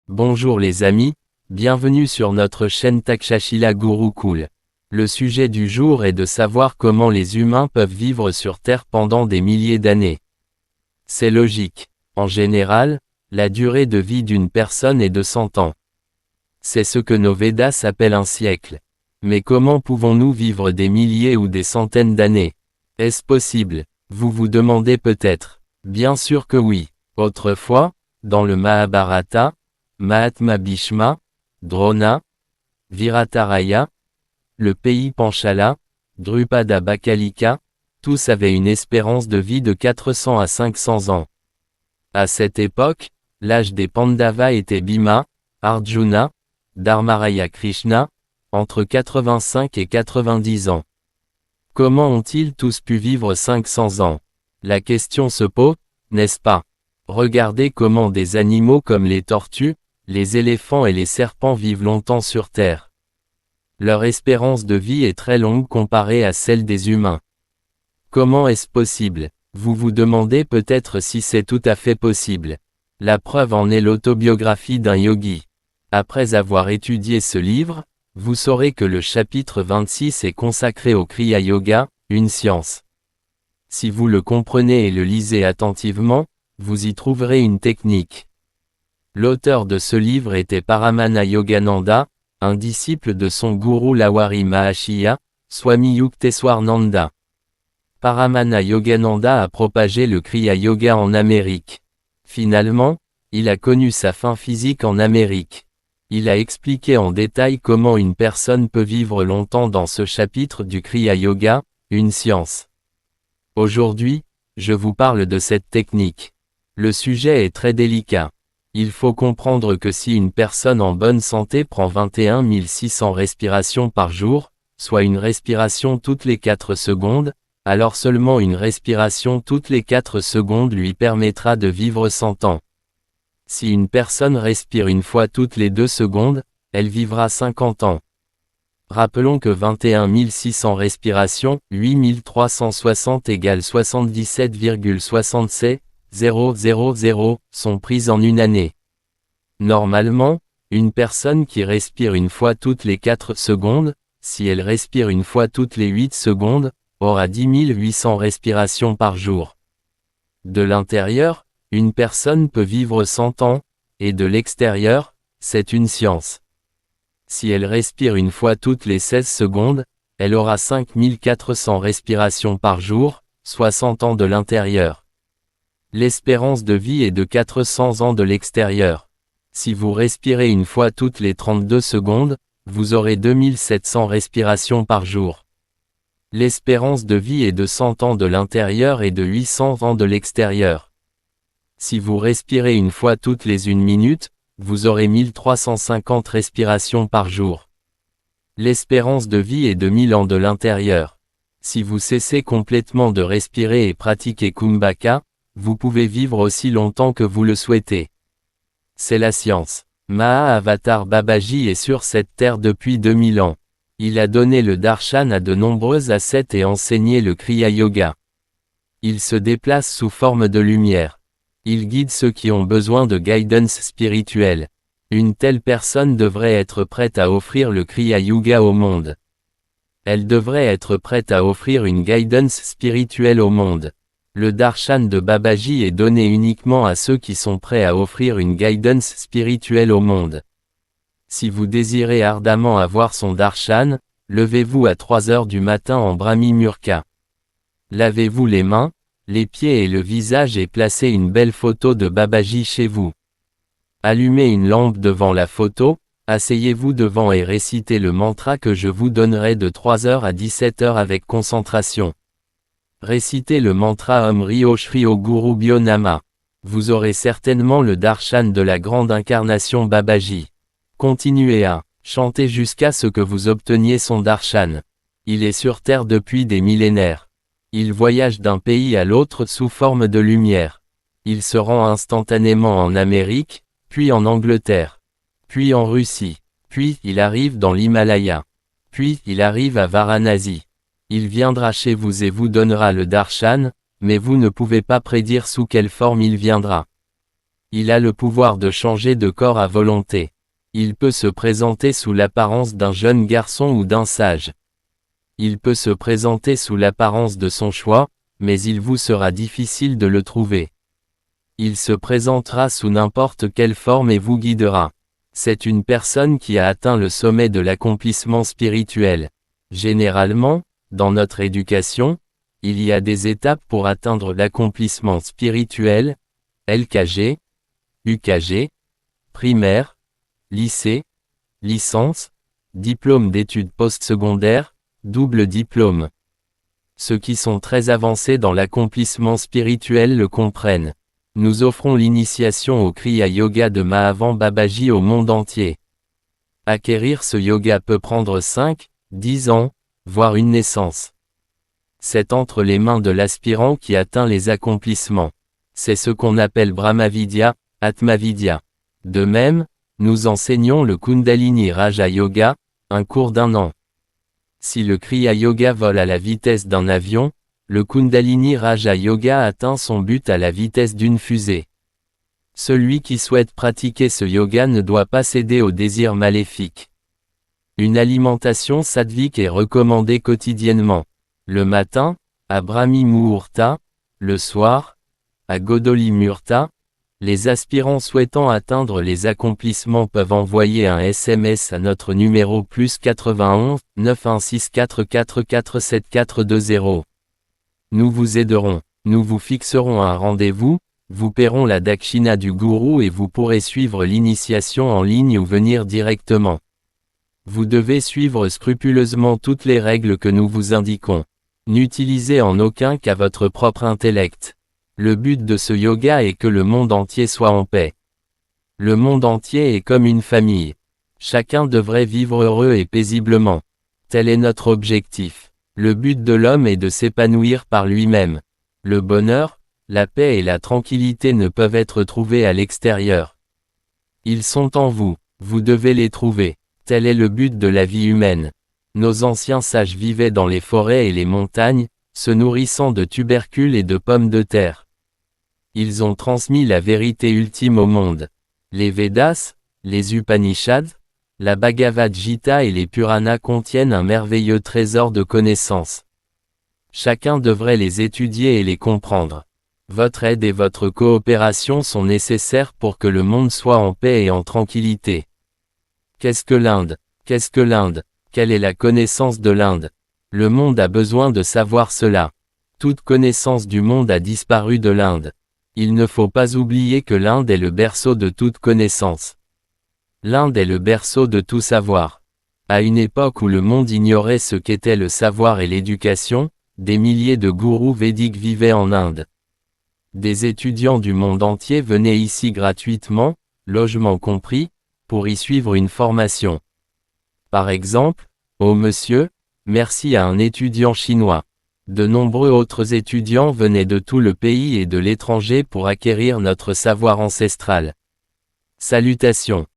Bonjour les amis, bienvenue sur notre chaîne Takshashila Gurukul. Le sujet du jour est de savoir comment les humains peuvent vivre sur Terre pendant des milliers d'années. C'est logique. En général, la durée de vie d'une personne est de 100 ans. C'est ce que nos Védas appellent un siècle. Mais comment pouvons-nous vivre des milliers ou des centaines d'années? Est-ce possible? Vous vous demandez peut-être. Bien sûr que oui. Autrefois, dans le Mahabharata, Mahatma Bhishma, Drona, Virataraya, le pays Panchala, Drupada Bakalika, tous avaient une espérance de vie de 400 à 500 ans. À cette époque, l'âge des Pandavas était Bhima, Arjuna, Dharmaraya Krishna, entre 85 et 90 ans. Comment ont-ils tous pu vivre 500 ans? La question se pose, n'est-ce pas? Regardez comment des animaux comme les tortues, les éléphants et les serpents vivent longtemps sur Terre. Leur espérance de vie est très longue comparée à celle des humains. Comment est-ce possible? Vous vous demandez peut-être si c'est tout à fait possible. La preuve en est l'autobiographie d'un yogi. Après avoir étudié ce livre, vous saurez que le chapitre 26 est consacré au Kriya Yoga, une science. Si vous le comprenez et le lisez attentivement, vous y trouverez une technique. L'auteur de ce livre était Paramana Yogananda, un disciple de son gourou Lawari Mahashiya, Swami Yukteswar-Nanda. Paramana Yogananda a propagé le Kriya Yoga en Amérique. Finalement, il a connu sa fin physique en Amérique. Il a expliqué en détail comment une personne peut vivre longtemps dans ce chapitre du Kriya Yoga, une science. Aujourd'hui, je vous parle de cette technique. Le sujet est très délicat. Il faut comprendre que si une personne en bonne santé prend 21 600 respirations par jour, soit une respiration toutes les 4 secondes, alors seulement une respiration toutes les 4 secondes lui permettra de vivre 100 ans. Si une personne respire une fois toutes les 2 secondes, elle vivra 50 ans. Rappelons que 21 600 respirations, 8360 égale 77,67, 000, sont prises en une année. Normalement, une personne qui respire une fois toutes les 4 secondes, si elle respire une fois toutes les 8 secondes, aura 10 800 respirations par jour. De l'intérieur, une personne peut vivre 100 ans, et de l'extérieur, c'est une science. Si elle respire une fois toutes les 16 secondes, elle aura 5400 respirations par jour, 60 ans de l'intérieur. L'espérance de vie est de 400 ans de l'extérieur. Si vous respirez une fois toutes les 32 secondes, vous aurez 2700 respirations par jour. L'espérance de vie est de 100 ans de l'intérieur et de 800 ans de l'extérieur. Si vous respirez une fois toutes les 1 minute, vous aurez 1350 respirations par jour. L'espérance de vie est de 1000 ans de l'intérieur. Si vous cessez complètement de respirer et pratiquez Kumbhaka, vous pouvez vivre aussi longtemps que vous le souhaitez. C'est la science. Maha Avatar Babaji est sur cette terre depuis 2000 ans. Il a donné le darshan à de nombreux ascètes et enseigné le Kriya Yoga. Il se déplace sous forme de lumière. Il guide ceux qui ont besoin de guidance spirituelle. Une telle personne devrait être prête à offrir le Kriya Yoga au monde. Elle devrait être prête à offrir une guidance spirituelle au monde. Le darshan de Babaji est donné uniquement à ceux qui sont prêts à offrir une guidance spirituelle au monde. Si vous désirez ardemment avoir son darshan, levez-vous à 3 heures du matin en Brahmi Muhurta. Lavez-vous les mains, les pieds et le visage et placez une belle photo de Babaji chez vous. Allumez une lampe devant la photo, asseyez-vous devant et récitez le mantra que je vous donnerai de 3h à 17h avec concentration. Récitez le mantra Om Ryo Shrio Gurubhyo Namah. Vous aurez certainement le darshan de la grande incarnation Babaji. Continuez à chanter jusqu'à ce que vous obteniez son darshan. Il est sur terre depuis des millénaires. Il voyage d'un pays à l'autre sous forme de lumière. Il se rend instantanément en Amérique, puis en Angleterre, puis en Russie, puis il arrive dans l'Himalaya, puis il arrive à Varanasi. Il viendra chez vous et vous donnera le darshan, mais vous ne pouvez pas prédire sous quelle forme il viendra. Il a le pouvoir de changer de corps à volonté. Il peut se présenter sous l'apparence d'un jeune garçon ou d'un sage. Il peut se présenter sous l'apparence de son choix, mais il vous sera difficile de le trouver. Il se présentera sous n'importe quelle forme et vous guidera. C'est une personne qui a atteint le sommet de l'accomplissement spirituel. Généralement, dans notre éducation, il y a des étapes pour atteindre l'accomplissement spirituel, LKG, UKG, primaire, lycée, licence, diplôme d'études postsecondaires, double diplôme. Ceux qui sont très avancés dans l'accomplissement spirituel le comprennent. Nous offrons l'initiation au Kriya Yoga de Mahavan Babaji au monde entier. Acquérir ce yoga peut prendre 5, 10 ans, voire une naissance. C'est entre les mains de l'aspirant qui atteint les accomplissements. C'est ce qu'on appelle Brahmavidya, Atmavidya. De même, nous enseignons le Kundalini Raja Yoga, un cours d'1 an. Si le Kriya Yoga vole à la vitesse d'un avion, le Kundalini Raja Yoga atteint son but à la vitesse d'une fusée. Celui qui souhaite pratiquer ce yoga ne doit pas céder aux désirs maléfiques. Une alimentation sattvique est recommandée quotidiennement. Le matin, à Brahmi Muhurta, le soir, à Godoli Murta. Les aspirants souhaitant atteindre les accomplissements peuvent envoyer un SMS à notre numéro +91 91644474420. Nous vous aiderons, nous vous fixerons un rendez-vous, vous paierons la dakshina du gourou et vous pourrez suivre l'initiation en ligne ou venir directement. Vous devez suivre scrupuleusement toutes les règles que nous vous indiquons. N'utilisez en aucun cas votre propre intellect. Le but de ce yoga est que le monde entier soit en paix. Le monde entier est comme une famille. Chacun devrait vivre heureux et paisiblement. Tel est notre objectif. Le but de l'homme est de s'épanouir par lui-même. Le bonheur, la paix et la tranquillité ne peuvent être trouvés à l'extérieur. Ils sont en vous, vous devez les trouver. Tel est le but de la vie humaine. Nos anciens sages vivaient dans les forêts et les montagnes, se nourrissant de tubercules et de pommes de terre. Ils ont transmis la vérité ultime au monde. Les Védas, les Upanishads, la Bhagavad Gita et les Puranas contiennent un merveilleux trésor de connaissances. Chacun devrait les étudier et les comprendre. Votre aide et votre coopération sont nécessaires pour que le monde soit en paix et en tranquillité. Qu'est-ce que l'Inde? Qu'est-ce que l'Inde? Quelle est la connaissance de l'Inde? Le monde a besoin de savoir cela. Toute connaissance du monde a disparu de l'Inde. Il ne faut pas oublier que l'Inde est le berceau de toute connaissance. L'Inde est le berceau de tout savoir. À une époque où le monde ignorait ce qu'était le savoir et l'éducation, des milliers de gourous védiques vivaient en Inde. Des étudiants du monde entier venaient ici gratuitement, logement compris, pour y suivre une formation. Par exemple, oh monsieur, merci à un étudiant chinois. De nombreux autres étudiants venaient de tout le pays et de l'étranger pour acquérir notre savoir ancestral. Salutations.